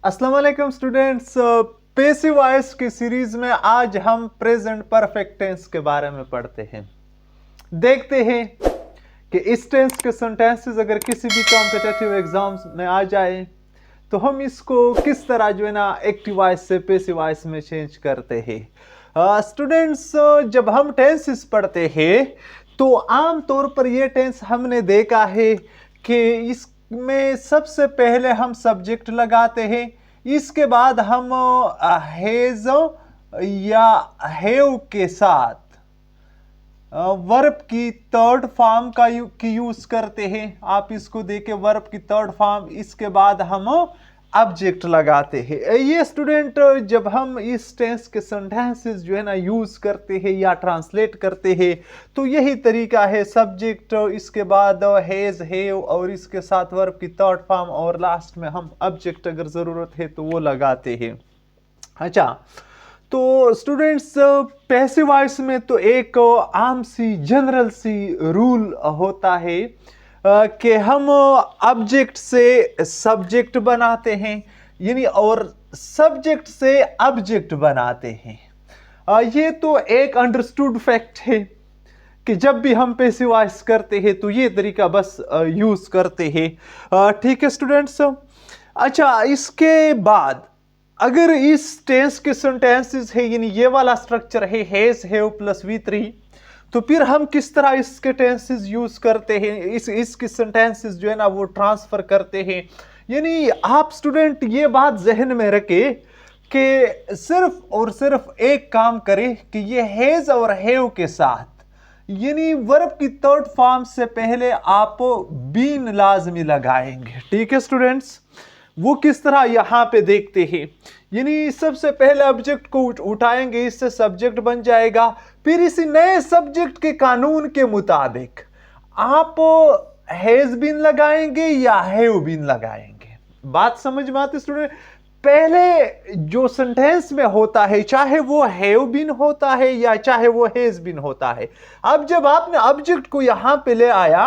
अस्सलाम वालेकुम students. Passive voice की सीरीज में आज हम प्रेजेंट परफेक्ट टेंस के बारे में पढ़ते हैं। देखते हैं कि इस टेंस के सेंटेंसेस अगर किसी भी कॉम्पिटिटिव एग्जाम्स में आ जाए तो हम इसको किस तरह जो है ना एक्टिव वॉइस से पैसिव वॉइस में चेंज करते हैं। स्टूडेंट्स, जब हम टेंसेस पढ़ते हैं तो आम तौर पर ये टेंस हमने देखा है कि इसमें सबसे पहले हम सब्जेक्ट लगाते हैं, इसके बाद हम हैज या हैव के साथ वर्ब की थर्ड फॉर्म की यूज करते हैं। आप इसको देखें, वर्ब की थर्ड फॉर्म, इसके बाद हम ऑब्जेक्ट लगाते हैं। ये स्टूडेंट, जब हम इस टेंस के सेंटेंसेस जो है ना यूज करते हैं या ट्रांसलेट करते हैं तो यही तरीका है। सब्जेक्ट, इसके बाद हैज हैव और इसके साथ वर्ब की थर्ड फॉर्म और लास्ट में हम ऑब्जेक्ट अगर जरूरत है तो वो लगाते हैं। अच्छा, तो स्टूडेंट्स, पैसिव वॉइस में तो एक आम सी जनरल सी रूल होता है कि हम ऑब्जेक्ट से सब्जेक्ट बनाते हैं, यानी और सब्जेक्ट से ऑब्जेक्ट बनाते हैं। ये तो एक अंडरस्टूड फैक्ट है कि जब भी हम पैसिव वॉइस करते हैं तो ये तरीका बस यूज करते हैं। ठीक है स्टूडेंट्स। अच्छा, इसके बाद अगर इस टेंस के सेंटेंसेस है, यानी ये वाला स्ट्रक्चर है हैज हैव प्लस V3, तो फिर हम किस तरह इसके टेंसेस यूज करते हैं, इसके सेंटेंसेस जो है ना वो ट्रांसफर करते हैं। यानी आप स्टूडेंट ये बात जहन में रखें कि सिर्फ और सिर्फ एक काम करें कि ये हैज और हैव के साथ, यानी वर्ब की थर्ड फॉर्म से पहले आप बीन लाजमी लगाएंगे। ठीक है स्टूडेंट्स, वो किस तरह यहां पे देखते हैं। यानी सबसे पहले ऑब्जेक्ट को उठाएंगे, इससे सब्जेक्ट बन जाएगा, फिर इसी नए सब्जेक्ट के कानून के मुताबिक आप हैज बीन लगाएंगे या हैव बीन लगाएंगे। बात समझ में आती स्टूडेंट? पहले जो सेंटेंस में होता है, चाहे वो हैव बीन होता है या चाहे वो हैज बीन होता है, अब जब आपने ऑब्जेक्ट को यहां पे ले आया,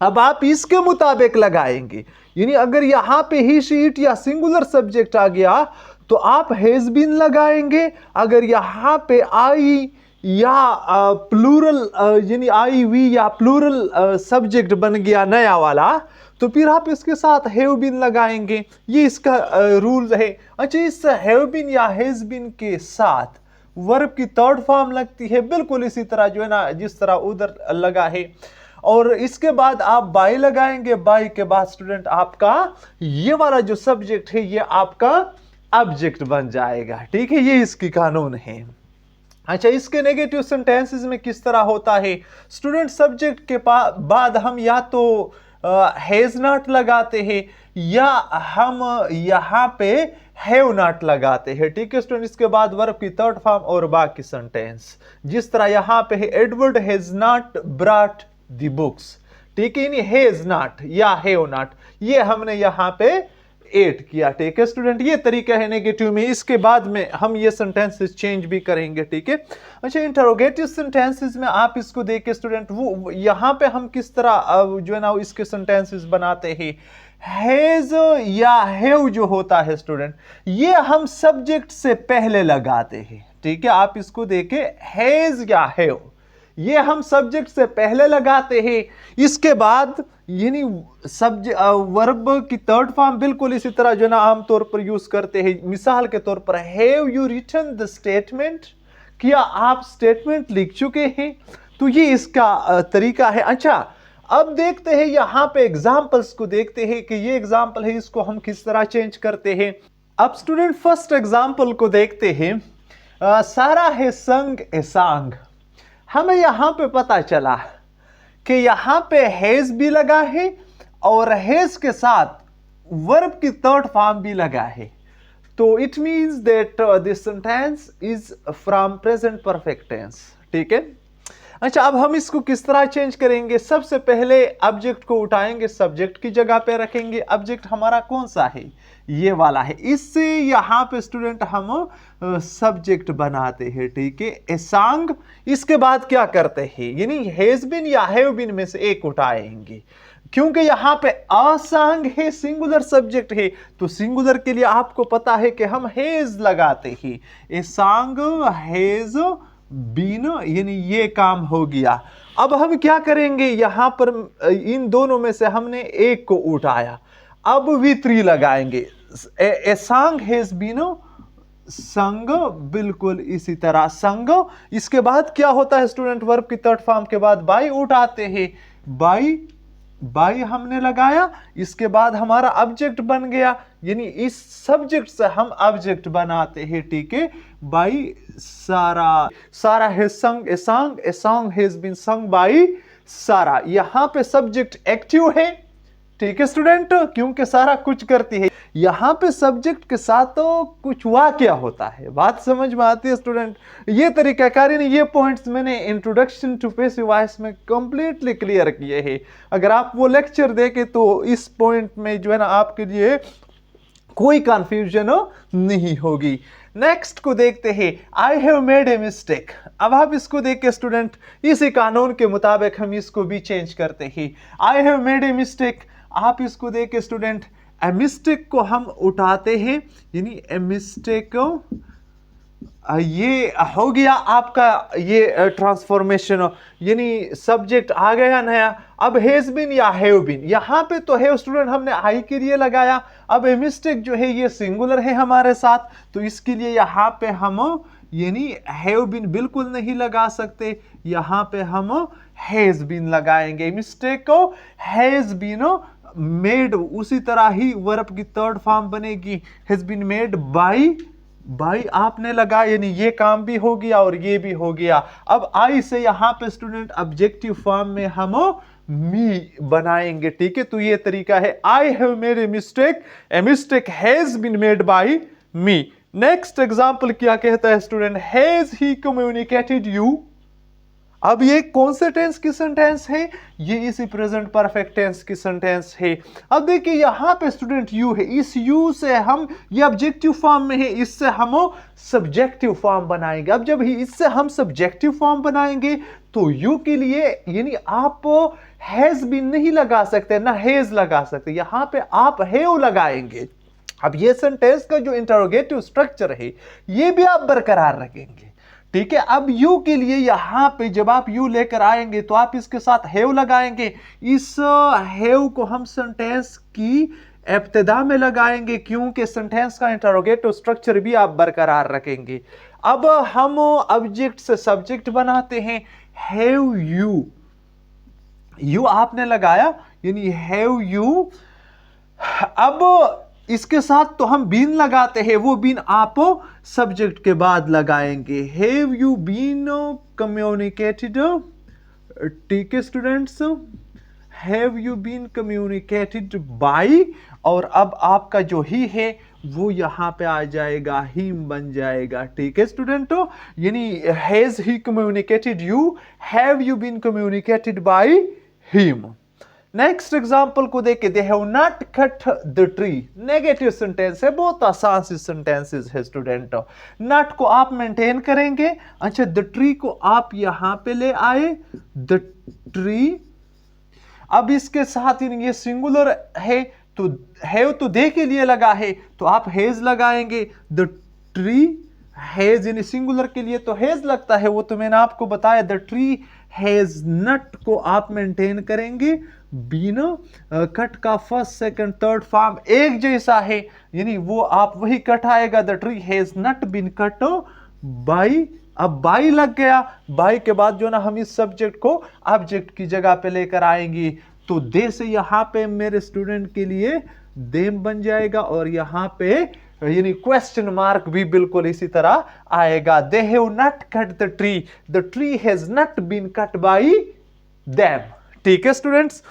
अब आप इसके मुताबिक लगाएंगे। यानी अगर यहां पे ही शीट या सिंगुलर सब्जेक्ट आ गया तो आप हैज बीन लगाएंगे। अगर यहां पे आई या प्लूरल, यानी आई वी या प्लूरल सब्जेक्ट बन गया नया वाला, तो फिर आप इसके साथ हैव बीन लगाएंगे। ये इसका रूल है। अच्छा, इस हैव बीन या हैज बीन के साथ वर्ब की थर्ड फॉर्म लगती है, बिल्कुल इसी तरह जो है ना जिस तरह उधर लगा है। और इसके बाद आप बाय लगाएंगे, बाय के बाद स्टूडेंट आपका ये वाला जो सब्जेक्ट है ये आपका ऑब्जेक्ट बन जाएगा। ठीक है, ये इसकी कानून है। अच्छा, इसके नेगेटिव सेंटेंसेस में किस तरह होता है स्टूडेंट? सब्जेक्ट के बाद हम या तो हैज नॉट लगाते हैं या हम यहां पे हैव नॉट लगाते हैं। ठीक है स्टूडेंट, इसके बाद वर्ब की थर्ड फॉर्म और बाकी सेंटेंस जिस तरह यहां पे है, Edward has not brought the books. ठीक है, हैज नॉट या हैव नॉट, ये हमने यहां पे ऐड किया। ठीक है स्टूडेंट, ये तरीका है नेगेटिव में। इसके बाद में हम ये सेंटेंसेस चेंज भी करेंगे। ठीक है। अच्छा, इंटरोगेटिव सेंटेंसेस में आप इसको देखिए स्टूडेंट, वो यहां पे हम किस तरह जो है ना इसके सेंटेंसेस बनाते हैं। हैज या हैव जो होता है स्टूडेंट, ये हम सब्जेक्ट से पहले लगाते हैं। ठीक है, आप इसको देखें, हैज या हैव, ये हम सब्जेक्ट से पहले लगाते हैं। इसके बाद यानी वर्ब की थर्ड फॉर्म बिल्कुल इसी तरह जो ना आमतौर पर यूज करते हैं। मिसाल के तौर पर, have you written the statement, क्या आप स्टेटमेंट लिख चुके हैं? तो ये इसका तरीका है। अच्छा, अब देखते हैं यहां पे एग्जाम्पल्स को देखते हैं कि ये एग्जाम्पल है, इसको हम किस तरह चेंज करते हैं। अब स्टूडेंट फर्स्ट एग्जाम्पल को देखते हैं। सारा है संग ए सॉन्ग। हमें यहां पे पता चला कि यहां पे हैज भी लगा है और हैज के साथ वर्ब की थर्ड फॉर्म भी लगा है, तो it means that this sentence is from present perfect tense. ठीक है। अच्छा, अब हम इसको किस तरह चेंज करेंगे? सबसे पहले ऑब्जेक्ट को उठाएंगे, सब्जेक्ट की जगह पे रखेंगे। ऑब्जेक्ट हमारा कौन सा है? ये वाला है। इससे यहां पे स्टूडेंट हम सब्जेक्ट बनाते हैं। ठीक है, ए सॉन्ग। इसके बाद क्या करते हैं, यानी हैज बीन या हैव बीन में से एक उठाएंगे। क्योंकि यहां पे असंग है, सिंगुलर सब्जेक्ट है, तो सिंगुलर के लिए आपको पता है कि हम हेज लगाते हैं। ए सांग हेज बीन, यानी ये काम हो गया। अब हम क्या करेंगे, यहां पर इन दोनों में से हमने एक को उठाया, अब V3 लगाएंगे। ए सांग हेज बीनो, संग, बिल्कुल इसी तरह संग। इसके बाद क्या होता है स्टूडेंट, वर्ब की थर्ड फॉर्म के बाद बाई उठाते हैं, बाई, बाई हमने लगाया, इसके बाद हमारा ऑब्जेक्ट बन गया, यानी इस सब्जेक्ट से हम ऑब्जेक्ट बनाते हैं, ठीक है। बाई सारा, Sara has sung a song, a song has been sung by Sara. यहां पे सब्जेक्ट एक्टिव है, ठीक है स्टूडेंट, क्योंकि सारा कुछ करती है। यहां पे सब्जेक्ट के साथ तो कुछ वाक्य होता है, बात समझ में आती है स्टूडेंट। ये तरीकाकारी नहीं, ये पॉइंट्स मैंने इंट्रोडक्शन टू पैसिव वॉइस में कंप्लीटली क्लियर किए हैं। अगर आप वो लेक्चर देखें तो इस पॉइंट में जो है ना आपके लिए कोई कंफ्यूजन नहीं होगी। नेक्स्ट को देखते हैं, आई हैव मेड ए मिस्टेक। अब आप इसको देख के स्टूडेंट, इसी कानून के मुताबिक हम इसको भी चेंज करते हैं। आई हैव मेड ए मिस्टेक, आप इसको देख के स्टूडेंट ए मिस्टेक को हम उठाते हैं, यानी ए मिस्टेक, ये हो गया आपका ये ट्रांसफॉर्मेशन, यानी सब्जेक्ट आ गया नया। अब हैज बीन या हैव बीन, यहां पे तो हैव स्टूडेंट हमने आई के लिए लगाया, अब ए मिस्टेक जो है ये सिंगुलर है हमारे साथ, तो इसके लिए यहां पे हम यानी हैव बीन बिल्कुल नहीं लगा सकते, यहां पे हम हैज बीन लगाएंगे। मिस्टेक को हैज बीन मेड, उसी तरह ही वर्ब की थर्ड फॉर्म बनेगी, has been made by, by आपने लगा, यानी ये काम भी हो गया और ये भी हो गया। अब आई से यहां पे स्टूडेंट ऑब्जेक्टिव फॉर्म में हम मी बनाएंगे, ठीक है। तो ये तरीका है, I have made a mistake, a mistake has been made by me. Next example क्या कहता है student, has he communicated you. अब ये कौन से टेंस की सेंटेंस है, ये इसी प्रेजेंट परफेक्ट टेंस की सेंटेंस है। अब देखिए यहां पे स्टूडेंट यू है, इस यू से हम, ये ऑब्जेक्टिव फॉर्म में है, इससे हम सब्जेक्टिव फॉर्म बनाएंगे। अब जब इससे हम सब्जेक्टिव फॉर्म बनाएंगे तो यू के लिए यानी आप हैज बीन नहीं लगा सकते, ना हैज लगा सकते, यहां पे आप हैव लगाएंगे। अब ये सेंटेंस का जो इंटरोगेटिव स्ट्रक्चर है ये भी आप बरकरार रखेंगे, ठीक है। अब यू के लिए यहां पे जब आप यू लेकर आएंगे तो आप इसके साथ हैव लगाएंगे, इस हैव को हम सेंटेंस की इब्तिदा में लगाएंगे, क्योंकि सेंटेंस का इंटरोगेटिव स्ट्रक्चर भी आप बरकरार रखेंगे। अब हम ऑब्जेक्ट से सब्जेक्ट बनाते हैं, हैव यू, यू आपने लगाया यानी हैव यू। अब इसके साथ तो हम बीन लगाते हैं, वो बीन आप सब्जेक्ट के बाद लगाएंगे, हैव यू बीन कम्युनिकेटेड, ठीक है students, have you been communicated by, और अब आपका जो ही है वो यहां पे आ जाएगा, हिम बन जाएगा, ठीक है स्टूडेंटों। यानी has he communicated you, have you been communicated by him. Next example को देखिए, they have not cut the tree. Negative sentence है, बहुत आसान सी सेंटेंसेस है स्टूडेंट। नॉट को आप मेंटेन करेंगे, अच्छा द ट्री को आप यहां पे ले आए, द ट्री। अब इसके साथ ये सिंगुलर है तो हैव तो दे के लिए लगा है तो आप हैज लगाएंगे, द ट्री हैज, यानी सिंगुलर के लिए तो हैज लगता है, वो तो मैंने आपको बताया। द ट्री हैज नट को आप मेंटेन करेंगे, बीन कट का फर्स्ट सेकंड थर्ड फॉर्म एक जैसा है, यानी वो आप वही कट आएगा, the tree has not been cut by. अब बाई लग गया, बाई के बाद जो ना हम इस सब्जेक्ट को ऑब्जेक्ट की जगह पे लेकर आएंगे, तो दे से यहां पे मेरे स्टूडेंट के लिए देम बन जाएगा, और यहां पे यानी क्वेश्चन मार्क भी बिल्कुल इसी तरह आएगा। They have not cut the tree, the tree has not been cut by them, ठीक है स्टूडेंट्स।